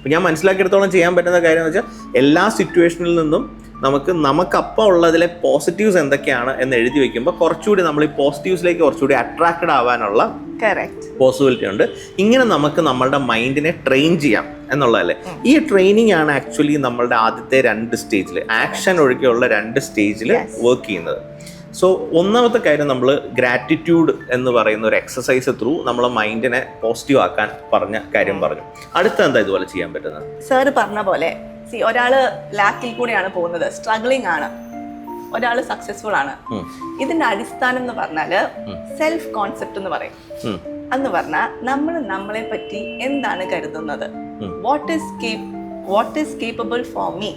അപ്പോൾ ഞാൻ മനസ്സിലാക്കിയെടുത്തോളം ചെയ്യാൻ പറ്റുന്ന കാര്യം എന്ന് വെച്ചാൽ എല്ലാ സിറ്റുവേഷനിൽ നിന്നും നമുക്കപ്പം ഉള്ളതിലെ പോസിറ്റീവ്സ് എന്തൊക്കെയാണ് എന്ന് എഴുതി വെക്കുമ്പോൾ കുറച്ചുകൂടി നമ്മൾ ഈ പോസിറ്റീവ്സിലേക്ക് കുറച്ചുകൂടി അട്രാക്റ്റഡ് ആവാനുള്ള പോസിബിലിറ്റി ഉണ്ട്. ഇങ്ങനെ നമുക്ക് നമ്മളുടെ മൈൻഡിനെ ട്രെയിൻ ചെയ്യാം എന്നുള്ളതല്ലേ. ഈ ട്രെയിനിങ് ആണ് ആക്ച്വലി നമ്മളുടെ ആദ്യത്തെ 2 സ്റ്റേജിൽ, ആക്ഷൻ ഒഴികെയുള്ള 2 സ്റ്റേജിൽ വർക്ക് ചെയ്യുന്നത്. സോ ഒന്നാമത്തെ കാര്യം, നമ്മൾ ഗ്രാറ്റിറ്റ്യൂഡ് എന്ന് പറയുന്ന ഒരു എക്സസൈസ് ത്രൂ നമ്മളെ മൈൻഡിനെ പോസിറ്റീവ് ആക്കാൻ പറഞ്ഞ കാര്യം പറഞ്ഞു. അടുത്ത എന്താ ഇതുപോലെ ചെയ്യാൻ പറ്റുന്നത്? സാറ് പറഞ്ഞ പോലെ ഒരാള് ലാക്കിൽ കൂടെയാണ് പോകുന്നത്, സ്ട്രഗ്ലിംഗ് ആണ്, ഒരാള് സക്സസ്ഫുൾ ആണ്. ഇതിന്റെ അടിസ്ഥാനം എന്ന് പറഞ്ഞാല് സെൽഫ് കോൺസെപ്റ്റ് എന്ന് പറയും. എന്ന് പറഞ്ഞാൽ നമ്മൾ നമ്മളെ പറ്റി എന്താണ് കരുതുന്നത്, what is capable for me,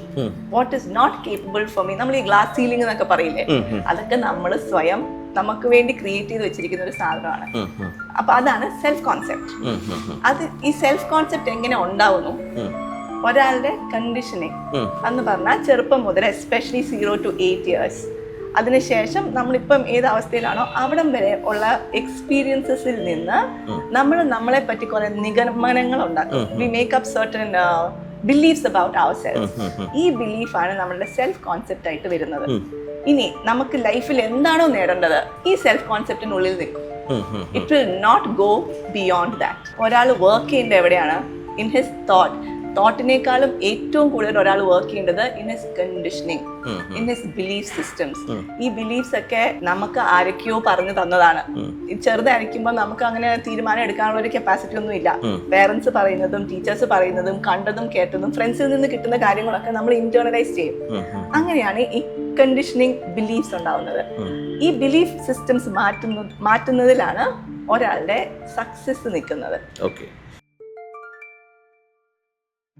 what is not capable for me. നമ്മൾ ഈ ഗ്ലാസ് സീലിംഗ് എന്നൊക്കെ പറയില്ലേ, അതൊക്കെ നമ്മൾ സ്വയം നമുക്ക് വേണ്ടി ക്രിയേറ്റ് ചെയ്ത് വെച്ചിരിക്കുന്ന ഒരു സാധനമാണ്. അപ്പൊ അതാണ് സെൽഫ് കോൺസെപ്റ്റ്. അത് ഈ സെൽഫ് കോൺസെപ്റ്റ് എങ്ങനെ ഉണ്ടാവുന്നു? ഒരാളുടെ കണ്ടീഷനിങ് എന്ന് പറഞ്ഞാൽ ചെറുപ്പം മുതൽ, എസ്പെഷ്യലി 0 to 8 years, അതിനുശേഷം നമ്മളിപ്പം ഏത് അവസ്ഥയിലാണോ അവിടം വരെ ഉള്ള എക്സ്പീരിയൻസസിൽ നിന്ന് നമ്മൾ നമ്മളെ പറ്റി കുറെ നിഗമനങ്ങൾ ഉണ്ടാക്കും. We make up certain beliefs about our self. ഈ ബിലീഫാണ് നമ്മളുടെ സെൽഫ് കോൺസെപ്റ്റ് ആയിട്ട് വരുന്നത്. ഇനി നമുക്ക് ലൈഫിൽ എന്താണോ നേടേണ്ടത്, ഈ സെൽഫ് കോൺസെപ്റ്റിനുള്ളിൽ നിൽക്കും. It will not go beyond that. ഒരാൾ വർക്ക് ചെയ്യേണ്ടത് എവിടെയാണ്? ഇൻ ഹിസ് തോട്ടിനേക്കാളും ഏറ്റവും കൂടുതൽ ഒരാൾ വർക്ക് ചെയ്യേണ്ടത് in his conditioning, in his belief systems. ഈ ബിലീഫ്സ് ഒക്കെ നമുക്ക് ആരൊക്കെയോ പറഞ്ഞു തന്നതാണ്. ചെറുതായിരിക്കുമ്പോൾ നമുക്ക് അങ്ങനെ തീരുമാനം എടുക്കാനുള്ള ഒരു കപ്പാസിറ്റി ഒന്നും ഇല്ല. പേരൻസ് പറയുന്നതും ടീച്ചേഴ്സ് പറയുന്നതും കണ്ടതും കേട്ടതും ഫ്രണ്ട്സിൽ നിന്ന് കിട്ടുന്ന കാര്യങ്ങളൊക്കെ നമ്മൾ ഇന്റേണലൈസ് ചെയ്യും. അങ്ങനെയാണ് ഈ കണ്ടീഷനിങ് ബിലീഫ്സ് ഉണ്ടാവുന്നത്. ഈ ബിലീഫ് സിസ്റ്റംസ് മാറ്റുന്നതിലാണ് ഒരാളുടെ സക്സസ് നിൽക്കുന്നത്.